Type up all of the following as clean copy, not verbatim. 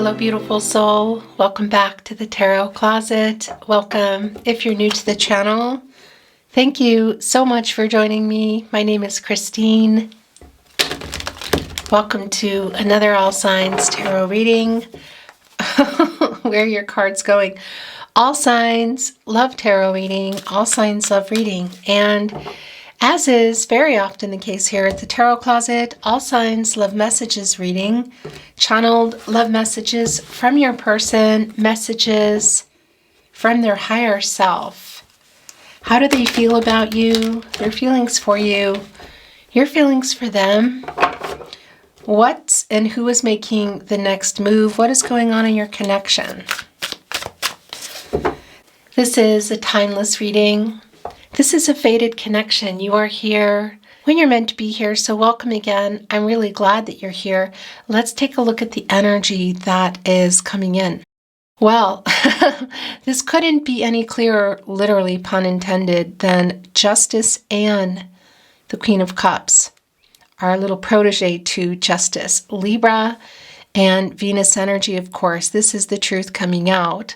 Hello, beautiful soul. Welcome back to the Tarot Closet. Welcome if you're new to the channel. Thank you so much for joining me. My name is Christine. Welcome to another All Signs Tarot reading. Where are your cards going? All signs love tarot reading. All signs love reading. And as is very often the case here at the Tarot Closet, all signs love messages reading, channeled love messages from your person, messages from their higher self. How do they feel about you? Their feelings for you, your feelings for them. What and who is making the next move? What is going on in your connection? This is a timeless reading. This is a fated connection. You are here when you're meant to be here, so welcome again. I'm really glad that you're here. Let's take a look at the energy that is coming in. Well, this couldn't be any clearer, literally pun intended, than Justice and the Queen of Cups, our little protege to Justice. Libra and Venus energy, of course. This is the truth coming out.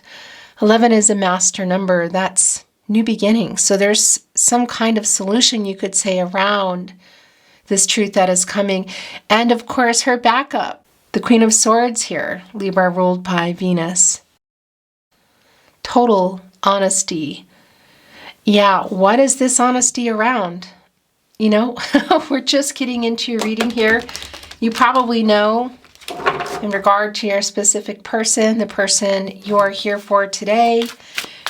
11 is a master number. That's new beginnings. So there's some kind of solution, you could say, around this truth that is coming. And of course, her backup, the Queen of Swords here, Libra ruled by Venus. Total honesty. Yeah, what is this honesty around? You know, we're just getting into your reading here. You probably know in regard to your specific person, the person you're here for today.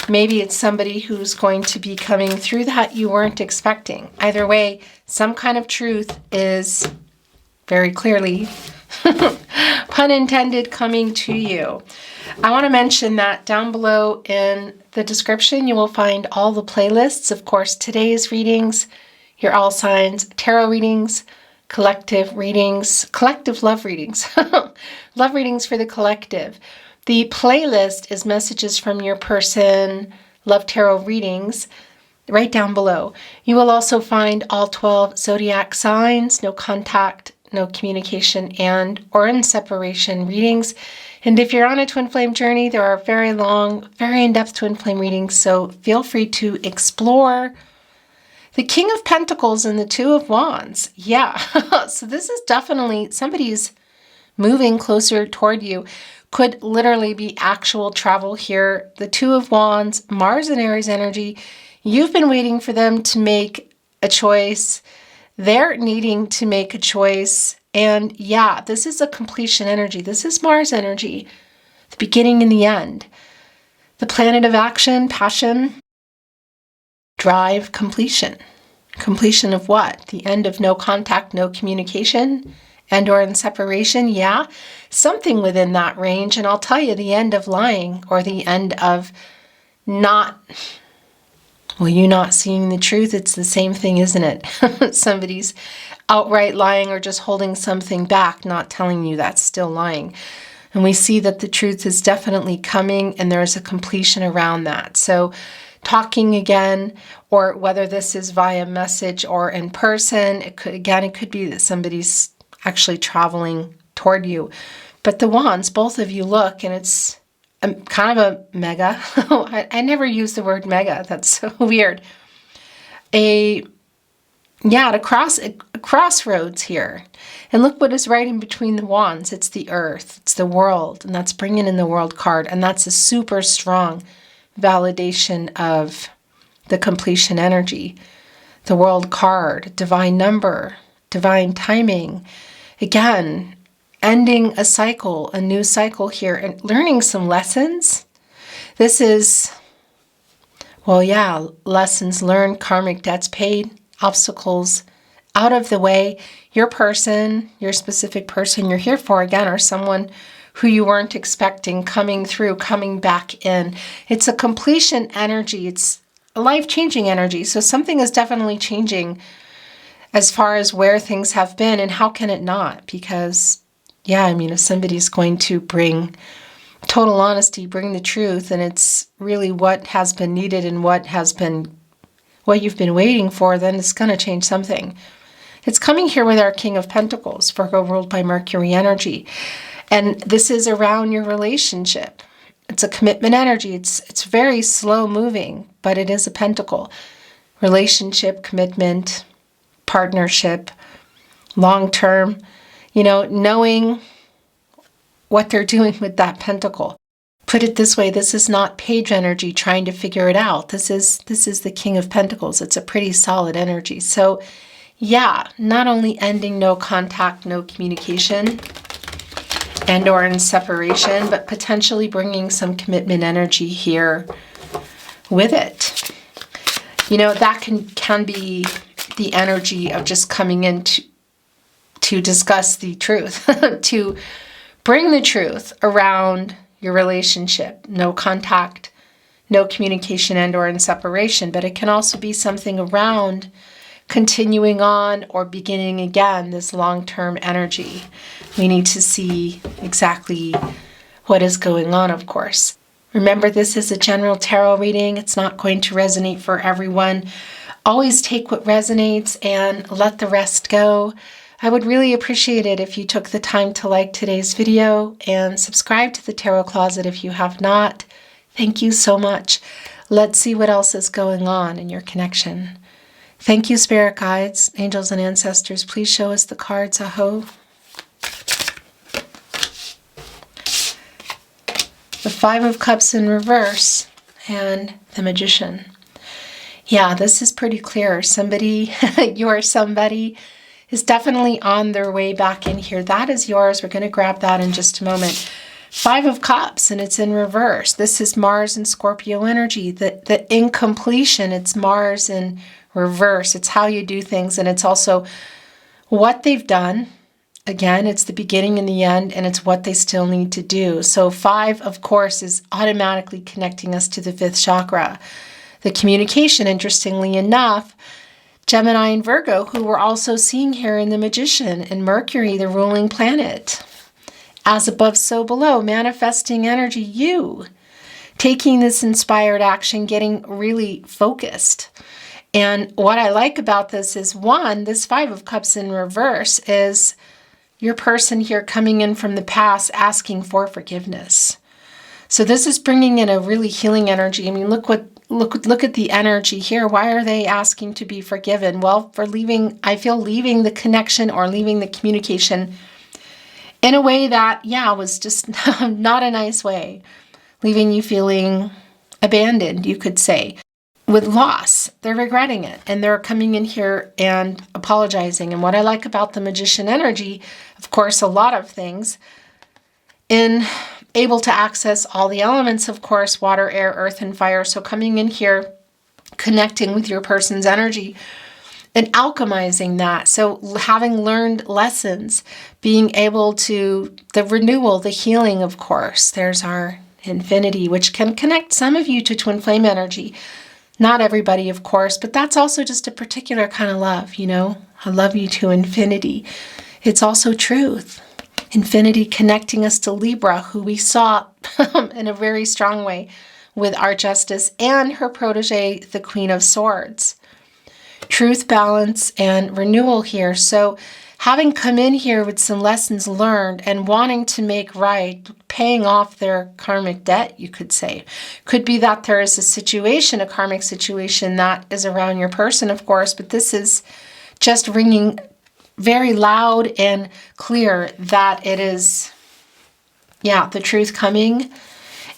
Maybe it's somebody who's going to be coming through that you weren't expecting. Either way, some kind of truth is very clearly, pun intended, coming to you. I want to mention that down below in the description, you will find all the playlists. Of course, today's readings, your all signs, tarot readings, collective love readings, love readings for the collective. The playlist is messages from your person, love tarot readings, right down below. You will also find all 12 zodiac signs, no contact, no communication, and or in separation readings. And if you're on a twin flame journey, there are very long, very in-depth twin flame readings, so feel free to explore. The King of Pentacles and the Two of Wands. Yeah, so this is definitely somebody's moving closer toward you. Could literally be actual travel here. The Two of Wands, Mars and Aries energy. You've been waiting for them to make a choice. They're needing to make a choice. And yeah, this is a completion energy. This is Mars energy. The beginning and the end. The planet of action, passion, drive, completion. Completion of what? The end of no contact, no communication, and or in separation. Yeah, something within that range. And I'll tell you, the end of lying or the end of you not seeing the truth. It's the same thing, isn't it? Somebody's outright lying or just holding something back, not telling you that's still lying. And we see that the truth is definitely coming and there's a completion around that. So talking again, or whether this is via message or in person, it could be that somebody's actually traveling toward you. But the wands, both of you look, and it's kind of a mega. I never use the word mega. That's so weird. A crossroads here. And look what is right in between the wands. It's the earth. It's the world. And that's bringing in the world card. And that's a super strong validation of the completion energy. The world card, divine number, divine timing. Again, ending a cycle, a new cycle here, and learning some lessons. This is, lessons learned, karmic debts paid, obstacles out of the way. Your person, your specific person you're here for, again, or someone who you weren't expecting coming through, coming back in. It's a completion energy. It's a life-changing energy. So something is definitely changing as far as where things have been, and how can it not? Because, if somebody's going to bring total honesty, bring the truth, and it's really what has been needed and what you've been waiting for, then it's going to change something. It's coming here with our King of Pentacles, Virgo ruled by Mercury energy. And this is around your relationship. It's a commitment energy. It's very slow moving, but it is a pentacle. Relationship, commitment, partnership, long-term, knowing what they're doing with that pentacle. Put it this way, this is not page energy trying to figure it out. This is the King of Pentacles. It's a pretty solid energy. So yeah, not only ending no contact, no communication, and or in separation, but potentially bringing some commitment energy here with it. That can be the energy of just coming in to discuss the truth, to bring the truth around your relationship. No contact, no communication and or in separation, but it can also be something around continuing on or beginning again, this long-term energy. We need to see exactly what is going on, of course. Remember, this is a general tarot reading. It's not going to resonate for everyone. Always take what resonates and let the rest go. I would really appreciate it if you took the time to like today's video and subscribe to the Tarot Closet if you have not. Thank you so much. Let's see what else is going on in your connection. Thank you, Spirit Guides, Angels, and Ancestors. Please show us the cards, aho. The Five of Cups in reverse and the Magician. Yeah, this is pretty clear. Somebody, your somebody, is definitely on their way back in here. That is yours. We're going to grab that in just a moment. Five of Cups, and it's in reverse. This is Mars and Scorpio energy. The incompletion, it's Mars in reverse. It's how you do things, and it's also what they've done. Again, it's the beginning and the end, and it's what they still need to do. So 5, of course, is automatically connecting us to the 5th chakra. The communication, interestingly enough, Gemini and Virgo, who we're also seeing here in the Magician, and Mercury, the ruling planet. As above, so below, manifesting energy, you. Taking this inspired action, getting really focused. And what I like about this is, one, this 5 of Cups in reverse is your person here coming in from the past asking for forgiveness. So this is bringing in a really healing energy. I mean, look at the energy here. Why are they asking to be forgiven? Well, for leaving the connection or leaving the communication in a way that, was just not a nice way. Leaving you feeling abandoned, you could say. With loss, they're regretting it, and they're coming in here and apologizing. And what I like about the Magician energy, of course, a lot of things, in able to access all the elements, of course, water, air, earth, and fire. So coming in here, connecting with your person's energy and alchemizing that. So having learned lessons, being able to, the renewal, the healing, of course. There's our infinity, which can connect some of you to twin flame energy. Not everybody, of course, but that's also just a particular kind of love, I love you to infinity. It's also truth. Infinity connecting us to Libra, who we saw in a very strong way with our Justice and her protege, the Queen of Swords. Truth, balance, and renewal here. So having come in here with some lessons learned and wanting to make right, paying off their karmic debt, you could say. Could be that there is a karmic situation that is around your person, of course, but this is just ringing very loud and clear that it is, the truth coming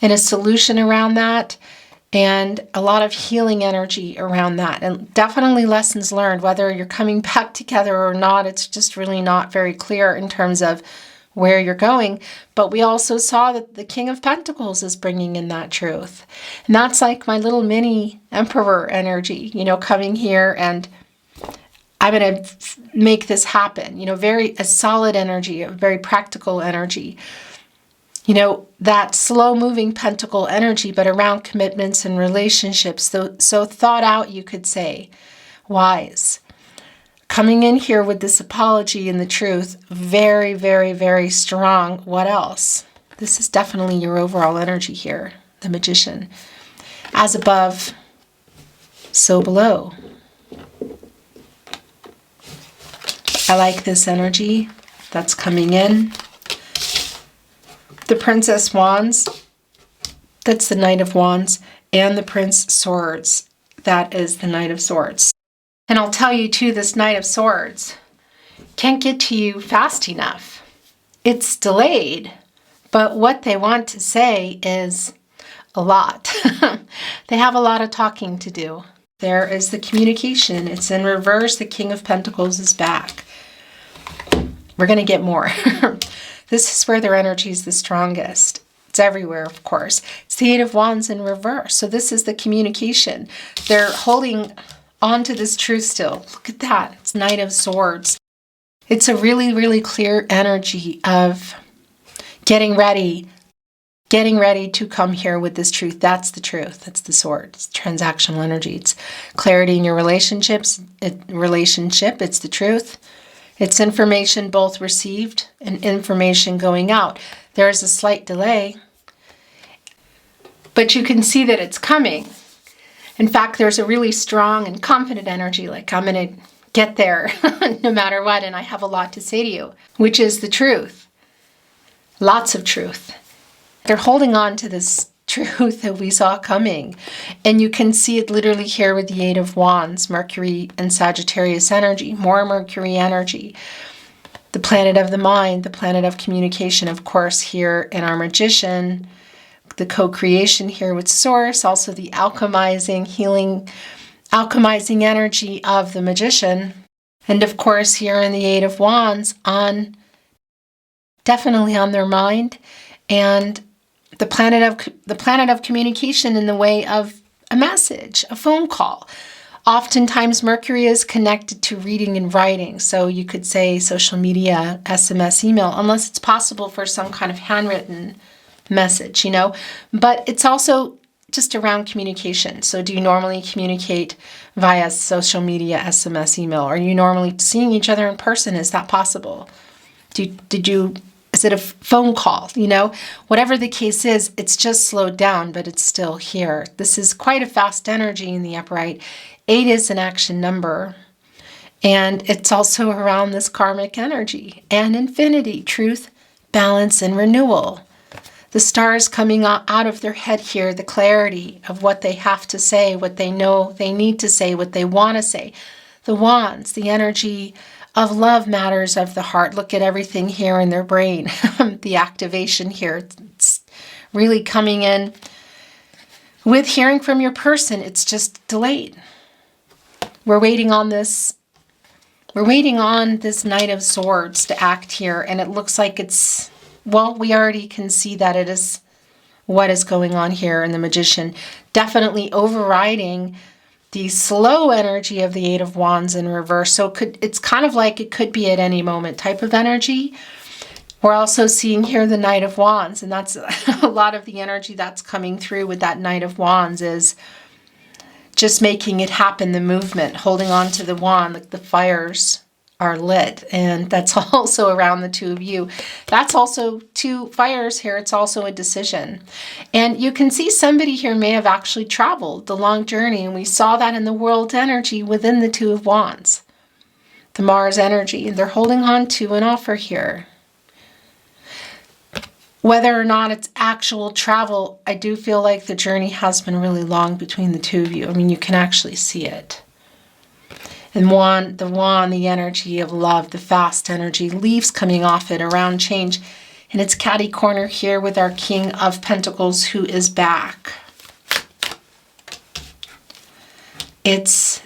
and a solution around that, and a lot of healing energy around that, and definitely lessons learned. Whether you're coming back together or not, it's just really not very clear in terms of where you're going. But we also saw that the King of Pentacles is bringing in that truth, and that's like my little mini Emperor energy, coming here and I'm going to make this happen, a solid energy, a very practical energy. That slow-moving pentacle energy, but around commitments and relationships. So thought out, you could say. Wise. Coming in here with this apology and the truth. Very, very, very strong. What else? This is definitely your overall energy here, the Magician. As above, so below. I like this energy that's coming in. The Princess Wands, that's the Knight of Wands, and the Prince Swords, that is the Knight of Swords. And I'll tell you too, this Knight of Swords can't get to you fast enough. It's delayed, but what they want to say is a lot. They have a lot of talking to do. There is the communication. It's in reverse. The King of Pentacles is back. We're going to get more. This is where their energy is the strongest. It's everywhere, of course. It's the Eight of Wands in reverse. So this is the communication. They're holding on to this truth still. Look at that. It's Knight of Swords. It's a really, really clear energy of getting ready to come here with this truth. That's the truth. That's the sword. It's transactional energy. It's clarity in your relationships. It's the truth. It's information both received and information going out. There is a slight delay, but you can see that it's coming. In fact, there's a really strong and confident energy, like I'm going to get there no matter what, and I have a lot to say to you, which is the truth. Lots of truth. They're holding on to this truth that we saw coming. And you can see it literally here with the Eight of Wands, Mercury and Sagittarius energy, more Mercury energy. The planet of the mind, the planet of communication, of course, here in our Magician, the co-creation here with Source, also the alchemizing, healing, alchemizing energy of the Magician. And of course, here in the Eight of Wands, definitely on their mind, and the planet of communication in the way of a message, a phone call. Oftentimes Mercury is connected to reading and writing. So you could say social media, SMS, email, unless it's possible for some kind of handwritten message, But it's also just around communication. So do you normally communicate via social media, SMS, email? Are you normally seeing each other in person? Is that possible? Is it a phone call? Whatever the case is, it's just slowed down, but it's still here. This is quite a fast energy in the upright. 8 is an action number, and it's also around this karmic energy and infinity, truth, balance, and renewal. The stars coming out of their head here, the clarity of what they have to say, what they know they need to say, what they want to say. The wands, the energy of love, matters of the heart. Look at everything here in their brain. The activation here, it's really coming in. With hearing from your person, it's just delayed. We're waiting on this. We're waiting on this Knight of Swords to act here, and it looks like it's, well, we already can see that it is what is going on here in the Magician. Definitely overriding the slow energy of the Eight of Wands in reverse. So it's kind of like it could be at any moment type of energy. We're also seeing here the Knight of Wands, and that's a lot of the energy that's coming through with that Knight of Wands is just making it happen, the movement, holding on to the wand, like the fires are lit. And that's also around the two of you. That's also two fires here. It's also a decision. And you can see somebody here may have actually traveled the long journey. And we saw that in the world energy within the Two of Wands, the Mars energy. And they're holding on to an offer here. Whether or not it's actual travel, I do feel like the journey has been really long between the two of you. I mean, you can actually see it. And the energy of love, the fast energy, leaves coming off it around change. And it's catty corner here with our King of Pentacles who is back. It's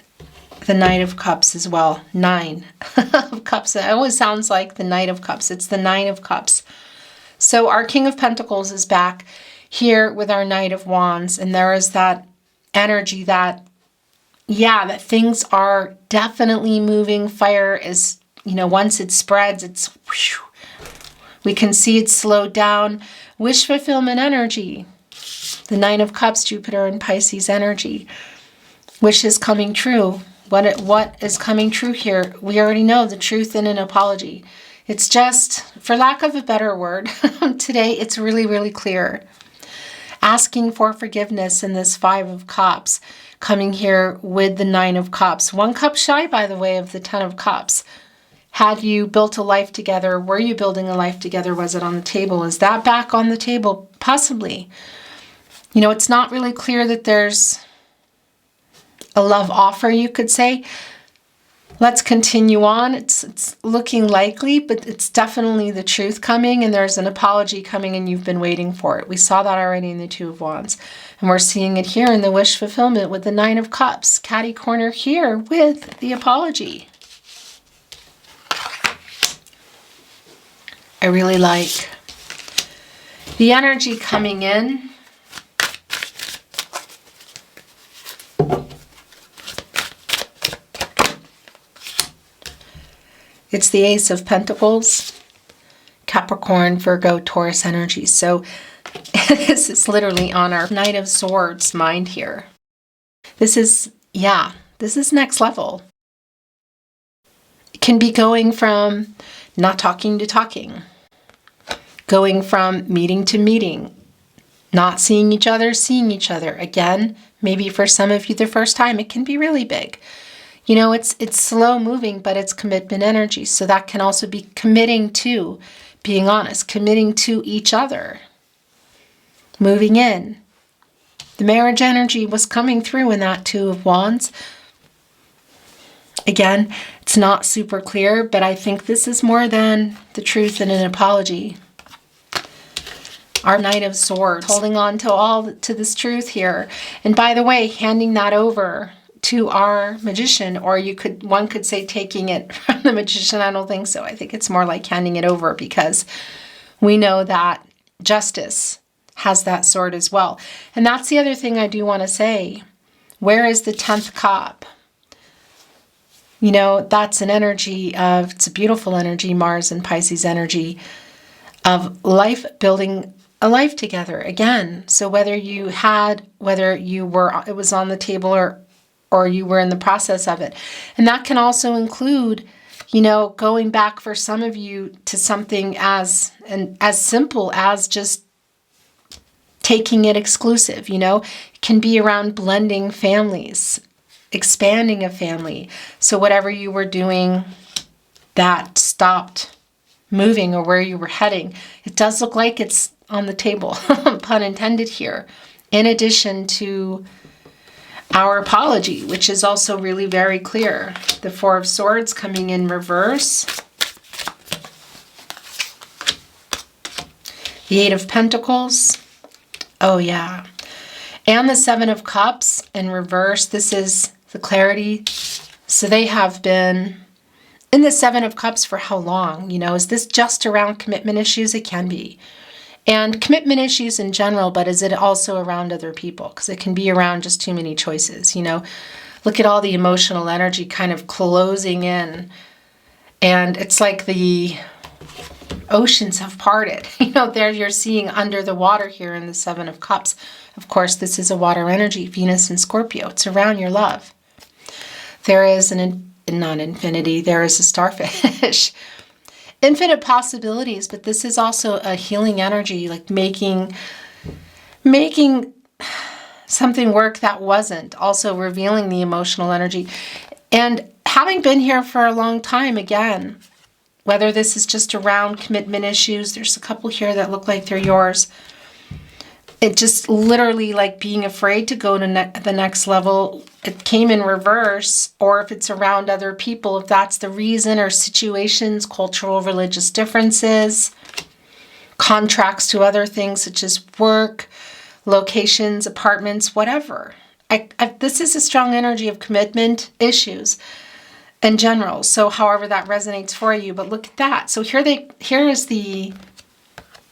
the Knight of Cups as well. 9 of Cups. It always sounds like the Knight of Cups. It's the 9 of Cups. So our King of Pentacles is back here with our Knight of Wands. And there is that energy that things are definitely moving. Fire is, once it spreads, it's, whew, we can see it slowed down. Wish fulfillment energy. The Nine of Cups, Jupiter and Pisces energy. Wish is coming true. What is coming true here? We already know the truth in an apology. It's just, for lack of a better word, today it's really, really clear. Asking for forgiveness in this 5 of Cups, coming here with the 9 of Cups. 1 cup shy, by the way, of the 10 of Cups. Had you built a life together? Were you building a life together? Was it on the table? Is that back on the table? Possibly. You know, it's not really clear that there's a love offer, you could say. Let's continue on. It's looking likely, but it's definitely the truth coming, and there's an apology coming, and you've been waiting for it. We saw that already in the Two of Wands, and we're seeing it here in the wish fulfillment with the Nine of Cups. Catty corner here with the apology. I really like the energy coming in. It's the Ace of Pentacles, Capricorn, Virgo, Taurus energy. So this is literally on our Knight of Swords mind here. This is, yeah, this is next level. It can be going from not talking to talking, going from meeting to meeting, not seeing each other, seeing each other. Again, maybe for some of you the first time, it can be really big. You know, it's slow moving, but it's commitment energy. So that can also be committing to being honest, committing to each other, moving in. The marriage energy was coming through in that Two of Wands. Again, it's not super clear, but I think this is more than the truth and an apology. Our Knight of Swords, holding on to this truth here. And by the way, handing that over to our Magician, or one could say taking it from the Magician. I don't think so. I think it's more like handing it over, because we know that Justice has that sword as well. And that's the other thing I do want to say. Where is the 10th cup? You know, that's an energy of, it's a beautiful energy, Mars and Pisces energy of life, building a life together again. So whether it was on the table or you were in the process of it. And that can also include, you know, going back for some of you to something as simple as just taking it exclusive, you know. It can be around blending families, expanding a family. So whatever you were doing that stopped moving, or where you were heading, it does look like it's on the table, pun intended here, in addition to our apology, which is also really very clear. The Four of Swords coming in reverse. The Eight of Pentacles. Oh, yeah. And the Seven of Cups in reverse. This is the clarity. So they have been in the Seven of Cups for how long? You know, is this just around commitment issues? It can be. And commitment issues in general, but is it also around other people? Because it can be around just too many choices, you know. Look at all the emotional energy kind of closing in. And it's like the oceans have parted. You know, there you're seeing under the water here in the Seven of Cups. Of course, this is a water energy, Venus and Scorpio. It's around your love. There is not infinity, there is a starfish. Infinite possibilities, but this is also a healing energy, like making something work that wasn't, also revealing the emotional energy. And having been here for a long time, again, whether this is just around commitment issues, there's a couple here that look like they're yours. It just literally like being afraid to go to the next level. It came in reverse, or if it's around other people, if that's the reason, or situations, cultural, religious differences, contracts to other things such as work, locations, apartments, whatever. This is a strong energy of commitment issues in general. So however that resonates for you, but look at that. So here is the,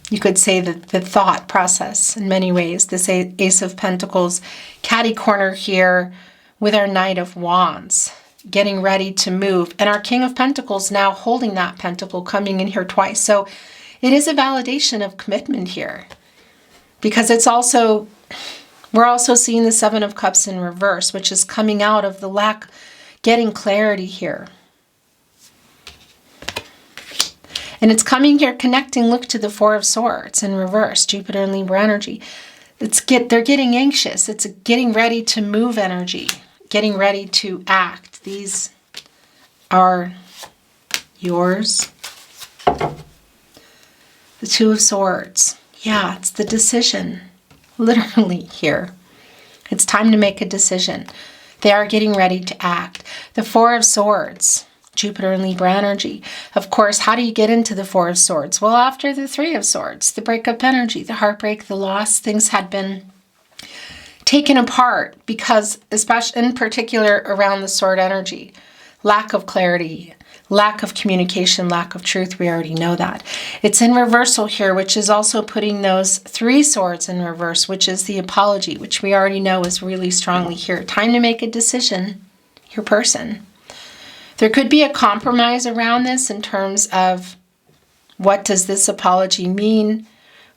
you could say the thought process in many ways. This Ace of Pentacles, catty corner here with our Knight of Wands, getting ready to move. And our King of Pentacles now holding that pentacle, coming in here twice. So it is a validation of commitment here. Because it's also, we're also seeing the Seven of Cups in reverse, which is coming out of the lack, getting clarity here. And it's coming here connecting, look to the Four of Swords in reverse, Jupiter and Libra energy. They're getting anxious. It's a getting ready to move energy, getting ready to act. These are yours. The Two of Swords. Yeah, it's the decision. Literally here. It's time to make a decision. They are getting ready to act. The Four of Swords. Jupiter and Libra energy. Of course, how do you get into the Four of Swords? Well, after the Three of Swords, the breakup energy, the heartbreak, the loss, things had been taken apart because, especially in particular around the sword energy, lack of clarity, lack of communication, lack of truth. We already know that. It's in reversal here, which is also putting those Three Swords in reverse, which is the apology, which we already know is really strongly here. Time to make a decision, your person. There could be a compromise around this in terms of what does this apology mean?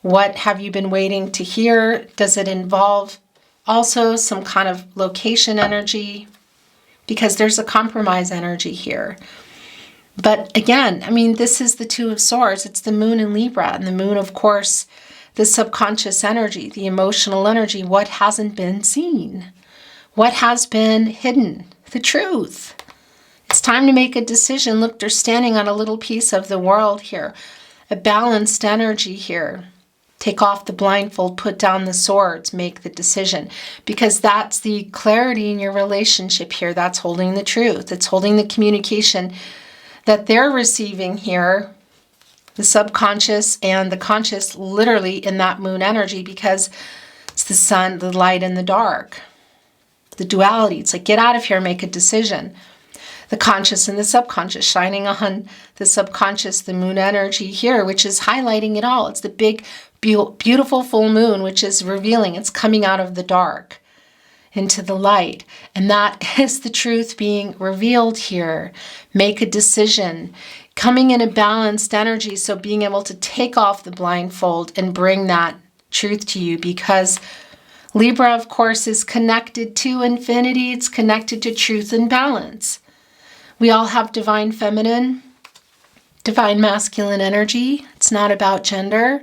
What have you been waiting to hear? Does it involve also some kind of location energy? Because there's a compromise energy here. But again, I mean, this is the Two of Swords. It's the moon in Libra. And the moon, of course, the subconscious energy, the emotional energy, what hasn't been seen, what has been hidden, the truth. It's time to make a decision. Look, they're standing on a little piece of the world here. A balanced energy here. Take off the blindfold, put down the swords, make the decision. Because that's the clarity in your relationship here. That's holding the truth. It's holding the communication that they're receiving here. The subconscious and the conscious literally in that moon energy, because it's the sun, the light, and the dark. The duality. It's like, get out of here, make a decision. The conscious and the subconscious, shining on the subconscious, the moon energy here, which is highlighting it all. It's the big, beautiful full moon, which is revealing. It's coming out of the dark into the light. And that is the truth being revealed here. Make a decision. Coming in a balanced energy, so being able to take off the blindfold and bring that truth to you, because Libra, of course, is connected to infinity. It's connected to truth and balance. We all have divine feminine, divine masculine energy. It's not about gender.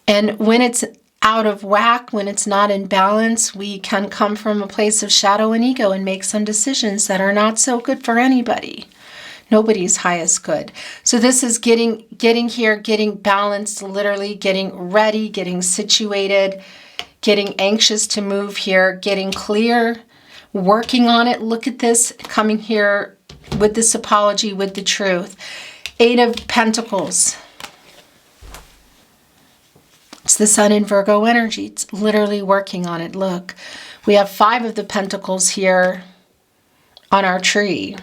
And when it's out of whack, when it's not in balance, we can come from a place of shadow and ego and make some decisions that are not so good for anybody. Nobody's highest good. So this is getting here, getting balanced, literally getting ready, getting situated, getting anxious to move here, getting clear, working on it. Look at this, coming here with this apology, with the truth. Eight of Pentacles. It's the sun in Virgo energy. It's literally working on it. Look, we have Five of the Pentacles here on our tree.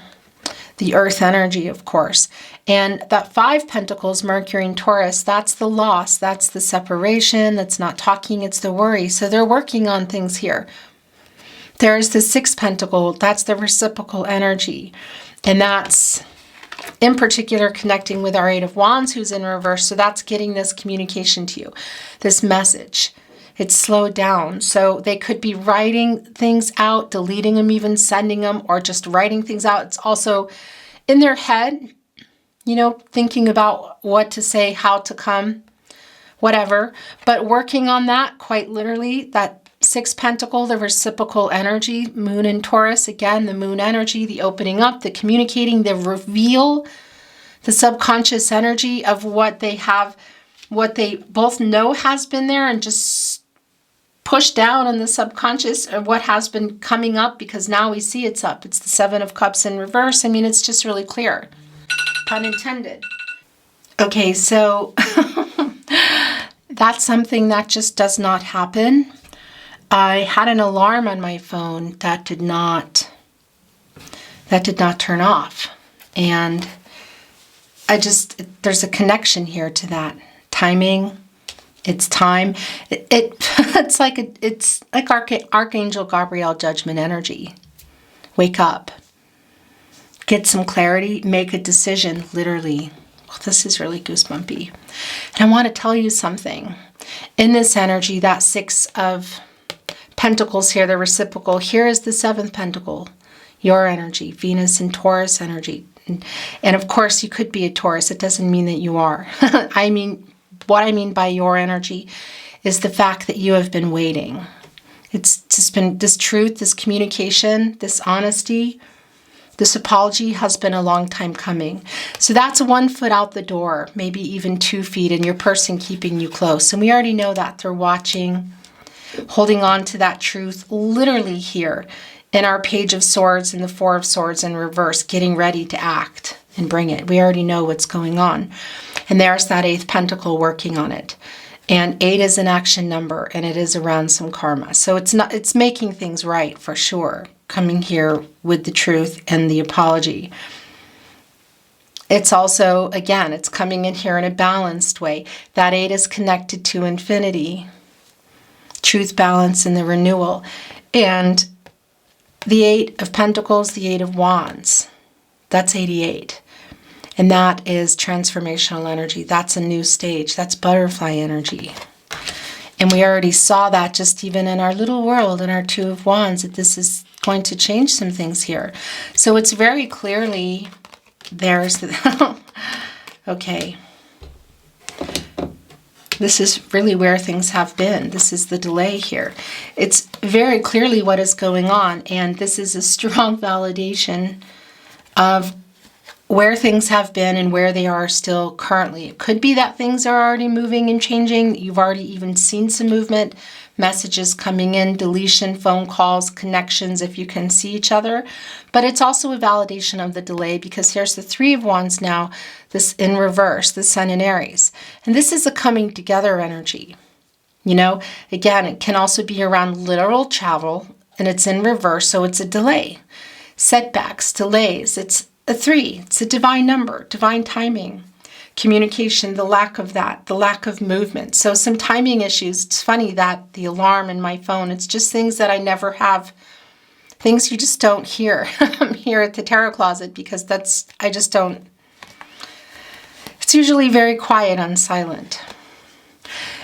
The earth energy, of course. And that Five Pentacles, Mercury and Taurus, that's the loss. That's the separation. That's not talking. It's the worry. So they're working on things here. There's the Sixth Pentacle. That's the reciprocal energy. And that's, in particular, connecting with our Eight of Wands, who's in reverse. So that's getting this communication to you, this message. It's slowed down. So they could be writing things out, deleting them, even sending them, or just writing things out. It's also in their head, you know, thinking about what to say, how to come, whatever. But working on that, quite literally, that Sixth Pentacle, the reciprocal energy, moon in Taurus, again, the moon energy, the opening up, the communicating, the reveal, the subconscious energy of what they have, what they both know has been there and just pushed down on the subconscious, or what has been coming up, because now we see it's up. It's the Seven of Cups in reverse. I mean, it's just really clear. Pun intended. Okay, so that's something that just does not happen. I had an alarm on my phone that did not turn off. And there's a connection here to that. Timing, it's time. It's like Archangel Gabriel judgment energy. Wake up. Get some clarity, make a decision, literally. Oh, this is really goosebumpy. And I want to tell you something. In this energy, that Six of Pentacles here, the reciprocal, here is the Seventh Pentacle, your energy, Venus and Taurus energy. And of course, you could be a Taurus. It doesn't mean that you are. I mean, what I mean by your energy is the fact that you have been waiting. It's just been this truth, this communication, this honesty, This apology has been a long time coming. So that's 1 foot out the door, maybe even 2 feet, and your person keeping you close. And we already know that they're watching, holding on to that truth, literally here in our Page of Swords and the Four of Swords in reverse, getting ready to act and bring it. We already know what's going on. And there's that 8th pentacle working on it. And 8 is an action number, and it is around some karma. So it's making things right for sure, coming here with the truth and the apology. It's also, again, it's coming in here in a balanced way. That 8 is connected to infinity, truth, balance, and the renewal. And the 8 of Pentacles, the 8 of Wands, that's 88. And that is transformational energy. That's a new stage. That's butterfly energy. And we already saw that just even in our little world, in our 2 of Wands, that this is going to change some things here. So it's very clearly, there's the, okay. This is really where things have been. This is the delay here. It's very clearly what is going on. And this is a strong validation of where things have been and where they are still currently. It could be that things are already moving and changing. You've already even seen some movement, messages coming in, deletion, phone calls, connections if you can see each other. But it's also a validation of the delay, because here's the 3 of Wands now, this in reverse, the Sun in Aries. And this is a coming together energy. You know, again, it can also be around literal travel, and it's in reverse, so it's a delay. Setbacks, delays, it's a 3, it's a divine number, divine timing, communication, the lack of that, the lack of movement. So some timing issues. It's funny that the alarm in my phone, it's just things that I never have, things you just don't hear here at the tarot closet, because I just don't, it's usually very quiet and silent.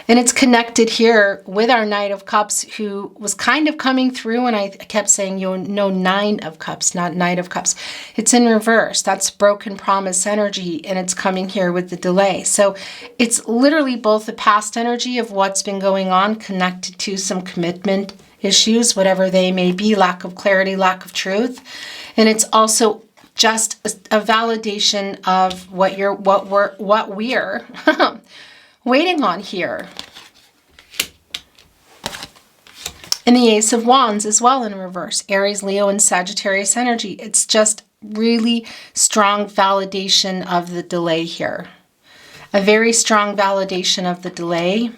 And it's connected here with our Knight of Cups, who was kind of coming through, and I kept saying, you know, 9 of Cups, not Knight of Cups. It's in reverse. That's broken promise energy, and it's coming here with the delay. So it's literally both the past energy of what's been going on, connected to some commitment issues, whatever they may be, lack of clarity, lack of truth. And it's also just a validation of what we're waiting on here. And the Ace of Wands as well in reverse. Aries, Leo, and Sagittarius energy. It's just really strong validation of the delay here. A very strong validation of the delay.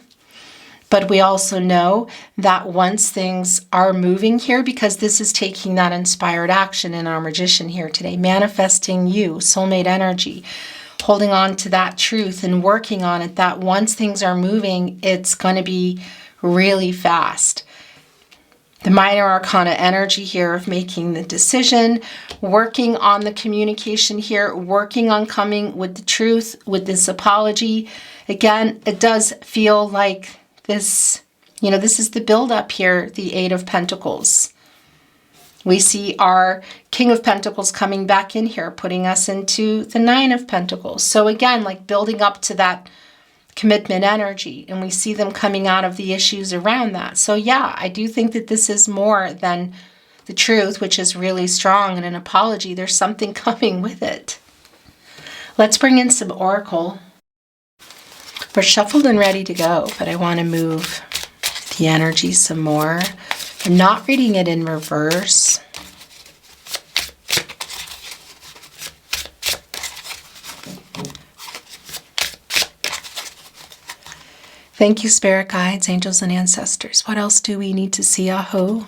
But we also know that once things are moving here, because this is taking that inspired action in our Magician here today, manifesting you, soulmate energy, holding on to that truth and working on it, that once things are moving, it's going to be really fast. The minor arcana energy here of making the decision, working on the communication here, working on coming with the truth, with this apology. Again, it does feel like this, you know, this is the build-up here, the 8 of Pentacles. We see our King of Pentacles coming back in here, putting us into the 9 of Pentacles. So again, like building up to that commitment energy, and we see them coming out of the issues around that. So yeah, I do think that this is more than the truth, which is really strong, and an apology. There's something coming with it. Let's bring in some Oracle. We're shuffled and ready to go, but I want to move the energy some more. I'm not reading it in reverse. Thank you, spirit guides, angels, and ancestors. What else do we need to see, Aho?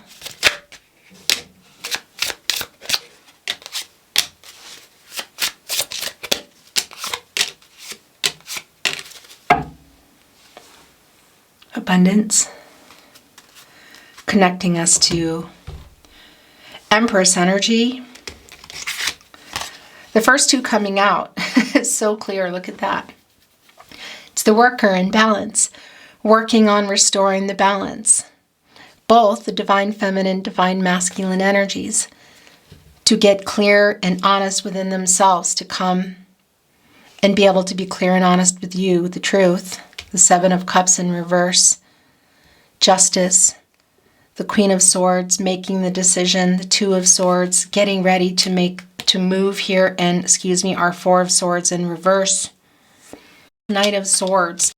Abundance. Connecting us to Empress energy. The first 2 coming out is so clear. Look at that. It's the worker in balance, working on restoring the balance. Both the divine feminine, divine masculine energies to get clear and honest within themselves, to come and be able to be clear and honest with you, the truth. The 7 of Cups in reverse, justice. The Queen of Swords making the decision, the 2 of Swords getting ready to make to move here. And excuse me, our Four of Swords in reverse, Knight of Swords.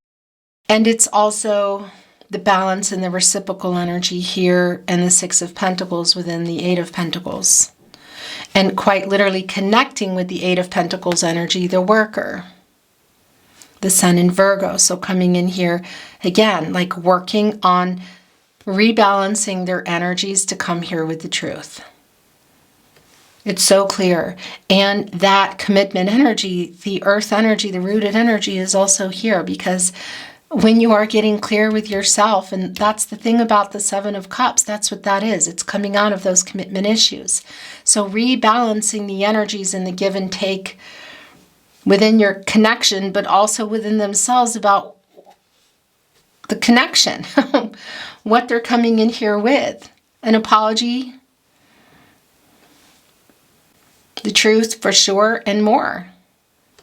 And it's also the balance and the reciprocal energy here, and the Six of Pentacles within the Eight of Pentacles. And quite literally connecting with the Eight of Pentacles energy, the worker, the Sun in Virgo. So coming in here again, like working on rebalancing their energies to come here with the truth. It's so clear. And that commitment energy, the earth energy, the rooted energy is also here, because when you are getting clear with yourself, and that's the thing about the Seven of Cups, that's what that is. It's coming out of those commitment issues. So rebalancing the energies and the give and take within your connection, but also within themselves about the connection, what they're coming in here with. An apology, the truth for sure, and more.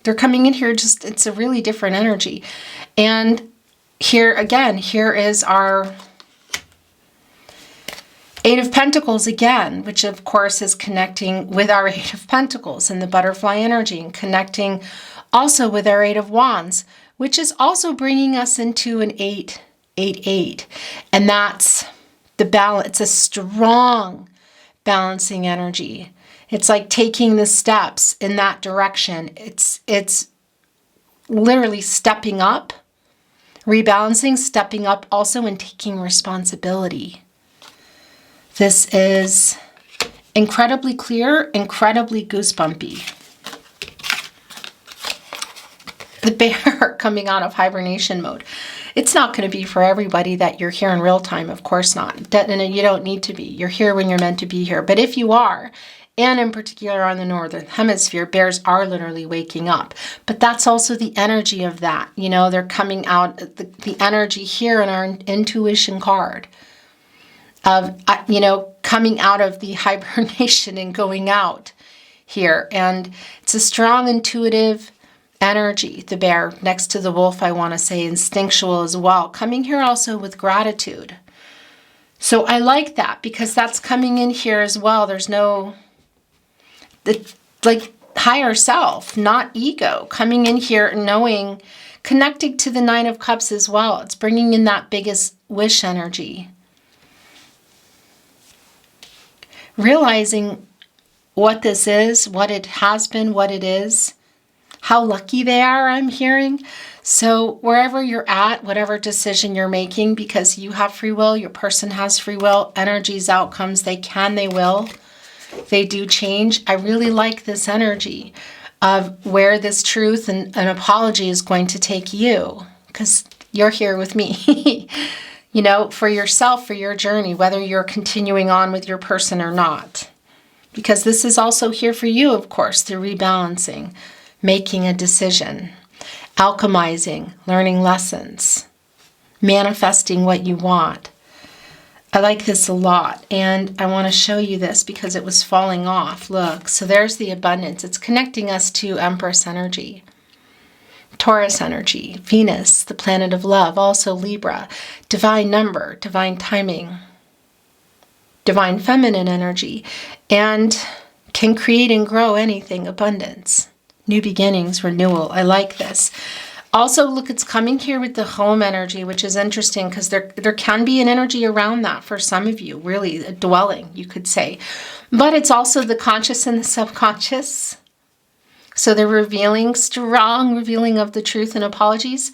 They're coming in here just, it's a really different energy. And here again, here is our Eight of Pentacles again, which of course is connecting with our Eight of Pentacles and the butterfly energy, and connecting also with our Eight of Wands, which is also bringing us into an 8-8-8. And that's the balance. It's a strong balancing energy. It's like taking the steps in that direction. It's literally stepping up, rebalancing, stepping up also, and taking responsibility. This is incredibly clear, incredibly goosebumpy. The bear coming out of hibernation mode. It's not going to be for everybody that you're here in real time. Of course not. And you don't need to be. You're here when you're meant to be here. But if you are, and in particular on the Northern Hemisphere, bears are literally waking up. But that's also the energy of that. You know, they're coming out, the energy here in our intuition card of, you know, coming out of the hibernation and going out here. And it's a strong intuitive energy, the bear, next to the wolf, I want to say, instinctual as well. Coming here also with gratitude. So I like that, because that's coming in here as well. There's no, like, higher self, not ego, coming in here and knowing, connecting to the Nine of Cups as well. It's bringing in that biggest wish energy. Realizing what this is, what it has been, what it is, how lucky they are, I'm hearing. So wherever you're at, whatever decision you're making, because you have free will, your person has free will, energies, outcomes, they can, they will. They do change. I really like this energy of where this truth and an apology is going to take you, because you're here with me, you know, for yourself, for your journey, whether you're continuing on with your person or not. Because this is also here for you, of course, the rebalancing, making a decision, alchemizing, learning lessons, manifesting what you want. I like this a lot, and I want to show you this because it was falling off. Look, so there's the abundance. It's connecting us to Empress energy, Taurus energy, Venus, the planet of love, also Libra, divine number, divine timing, divine feminine energy, and can create and grow anything, abundance, new beginnings, renewal. I like this. Also, look, it's coming here with the home energy, which is interesting because there can be an energy around that for some of you, really a dwelling, you could say. But it's also the conscious and the subconscious. So they're revealing, strong revealing of the truth and apologies.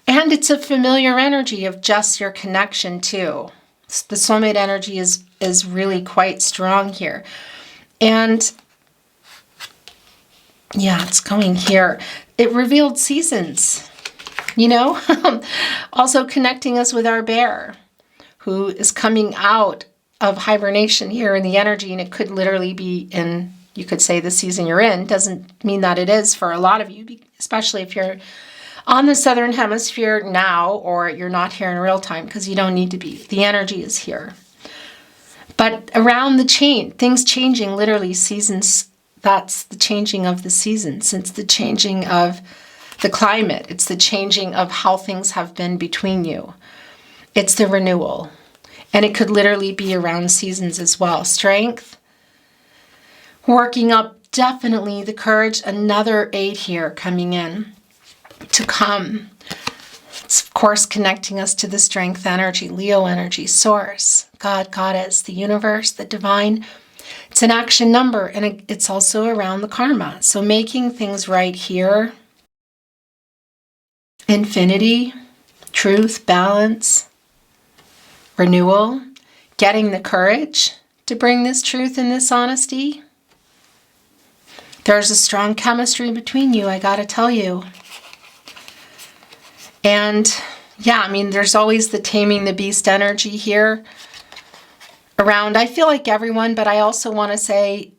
And it's a familiar energy of just your connection too. The soulmate energy is really quite strong here. And yeah, it's going here. It revealed seasons, you know, also connecting us with our bear, who is coming out of hibernation here in the energy. And it could literally be in, you could say, the season you're in. Doesn't mean that it is for a lot of you, especially if you're on the Southern Hemisphere now, or you're not here in real time, because you don't need to be. The energy is here. But around the things changing, literally seasons. That's the changing of the seasons. It's the changing of the climate. It's the changing of how things have been between you. It's the renewal. And it could literally be around seasons as well. Strength, working up definitely the courage, another 8 here coming in to come. It's, of course, connecting us to the strength energy, Leo energy, source, God, goddess, the universe, the divine. It's an action number, and it's also around the karma. So making things right here, infinity, truth, balance, renewal, getting the courage to bring this truth and this honesty. There's a strong chemistry between you, I gotta tell you. And yeah, I mean, there's always the taming the beast energy here around, I feel like everyone, but I also want to say,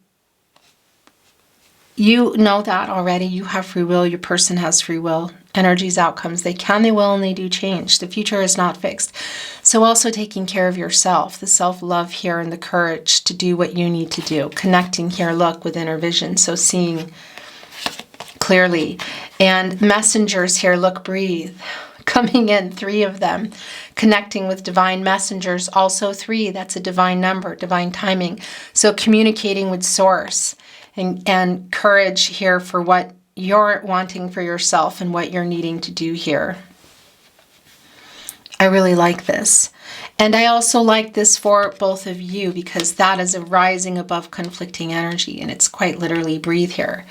you know that already. You have free will. Your person has free will. Energies, outcomes, they can, they will, and they do change. The future is not fixed. So also taking care of yourself, the self-love here and the courage to do what you need to do. Connecting here, look, with inner vision. So seeing clearly. And messengers here, look, breathe. Coming in, 3 of them. Connecting with divine messengers, also 3. That's a divine number, divine timing. So communicating with source and courage here for what you're wanting for yourself and what you're needing to do here. I really like this. And I also like this for both of you because that is a rising above conflicting energy, and it's quite literally breathe here.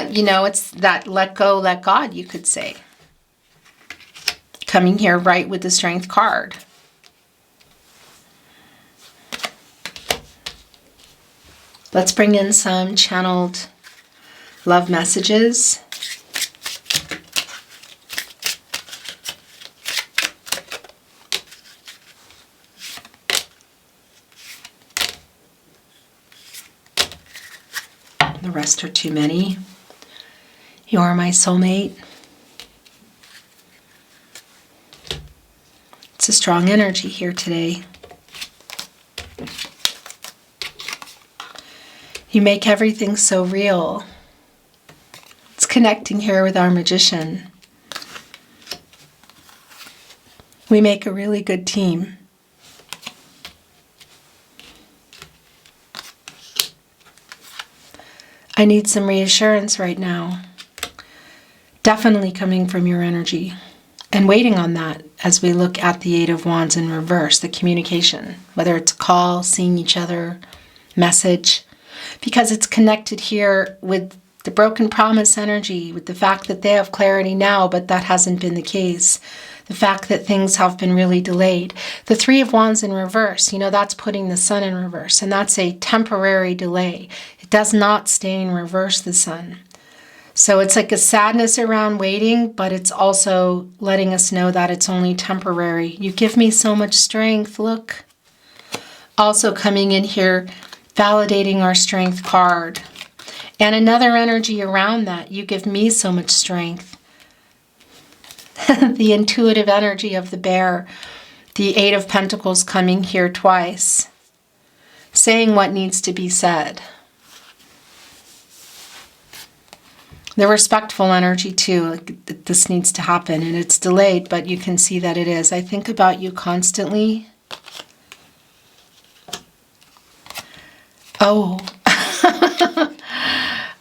You know, it's that let go, let God, you could say. Coming here right with the strength card. Let's bring in some channeled love messages. The rest are too many. You are my soulmate. It's a strong energy here today. You make everything so real. It's connecting here with our magician. We make a really good team. I need some reassurance right now. Definitely coming from your energy. And waiting on that as we look at the 8 of Wands in reverse, the communication. Whether it's a call, seeing each other, message. Because it's connected here with the broken promise energy, with the fact that they have clarity now, but that hasn't been the case. The fact that things have been really delayed. The 3 of Wands in reverse, you know, that's putting the sun in reverse, and that's a temporary delay. It does not stay in reverse, the sun. So it's like a sadness around waiting, but it's also letting us know that it's only temporary. You give me so much strength, look. Also coming in here, validating our strength card. And another energy around that, you give me so much strength. The intuitive energy of the bear. The 8 of Pentacles coming here twice. Saying what needs to be said. The respectful energy too, like this needs to happen and it's delayed, but you can see that it is. I think about you constantly. Oh,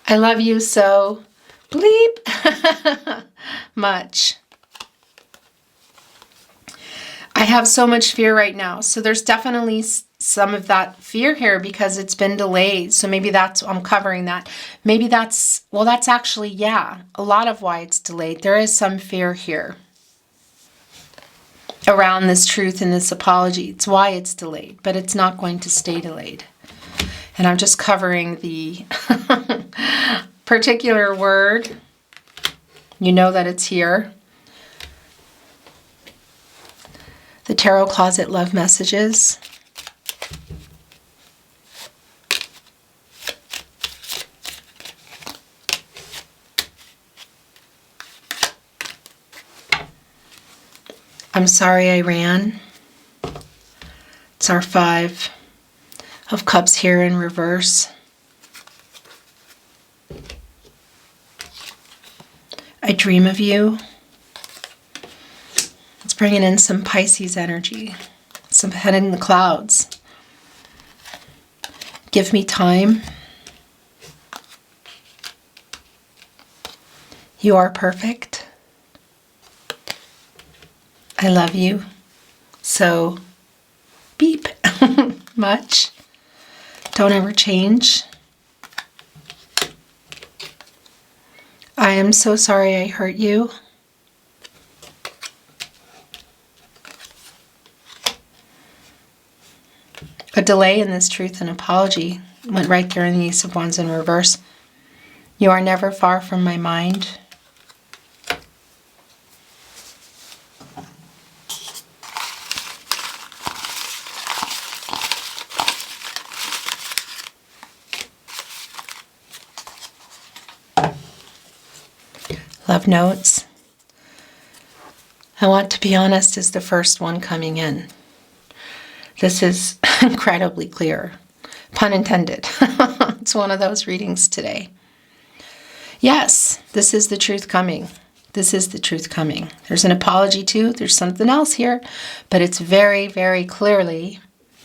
I love you so bleep much. I have so much fear right now. So there's definitely some of that fear here because it's been delayed. So maybe that's, I'm covering that. Maybe that's, well, that's actually, yeah, a lot of why it's delayed. There is some fear here around this truth and this apology. It's why it's delayed, but it's not going to stay delayed. And I'm just covering the particular word. You know that it's here. The Tarot Closet Love Messages. I'm sorry I ran. It's our 5 of Cups here in reverse. I dream of you. It's bringing in some Pisces energy, some head in the clouds. Give me time. You are perfect. I love you so beep much. Don't ever change. I am so sorry I hurt you. A delay in this truth and apology went right there in the Ace of Wands in reverse. You are never far from my mind. Love notes. I want to be honest is the first one coming in. This is incredibly clear. Pun intended. It's one of those readings today. Yes, this is the truth coming. This is the truth coming. There's an apology too. There's something else here, but it's very, very clearly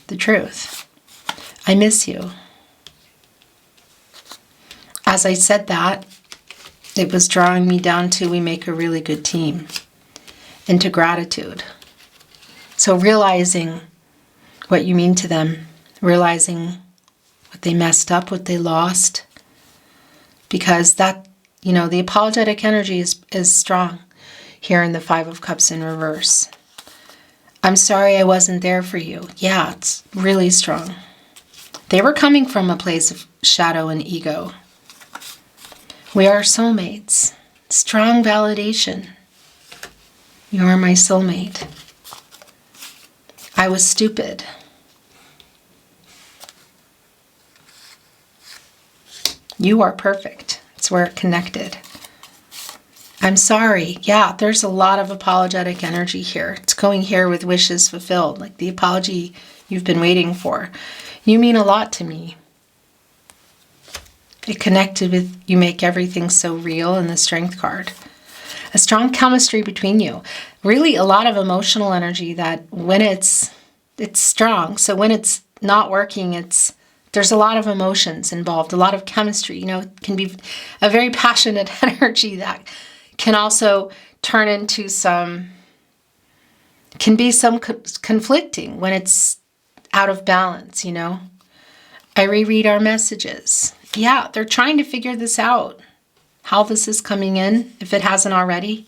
the truth. I miss you. As I said that, it was drawing me down to we make a really good team, into gratitude. So realizing what you mean to them, realizing what they messed up, what they lost, because that, you know, the apologetic energy is strong here in the Five of Cups in reverse. I'm sorry I wasn't there for you. Yeah, it's really strong. They were coming from a place of shadow and ego. We are soulmates. Strong validation. You are my soulmate. I was stupid. You are perfect. It's where it connected. I'm sorry. Yeah, there's a lot of apologetic energy here. It's going here with wishes fulfilled, like the apology you've been waiting for. You mean a lot to me. It connected with you make everything so real in the Strength card. A strong chemistry between you. Really a lot of emotional energy that when it's strong. So when it's not working, there's a lot of emotions involved, a lot of chemistry. You know, it can be a very passionate energy that can also turn into can be some conflicting when it's out of balance, you know. I reread our messages. Yeah, they're trying to figure this out, how this is coming in, if it hasn't already.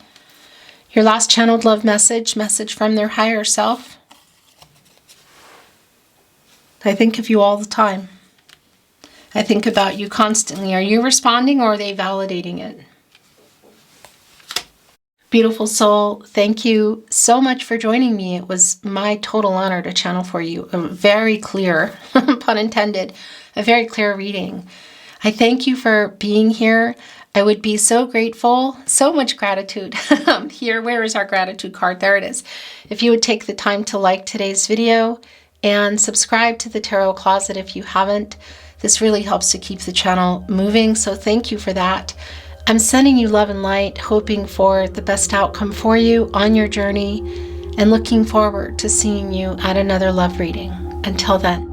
Your last channeled love message from their higher self. I think of you all the time. I think about you constantly. Are you responding or are they validating it? Beautiful soul, thank you so much for joining me. It was my total honor to channel for you a very clear, pun intended, a very clear reading. I thank you for being here. I would be so grateful, so much gratitude. Here, where is our gratitude card? There it is. If you would take the time to like today's video and subscribe to the Tarot Closet if you haven't. This really helps to keep the channel moving, so thank you for that. I'm sending you love and light, hoping for the best outcome for you on your journey, and looking forward to seeing you at another love reading. Until then.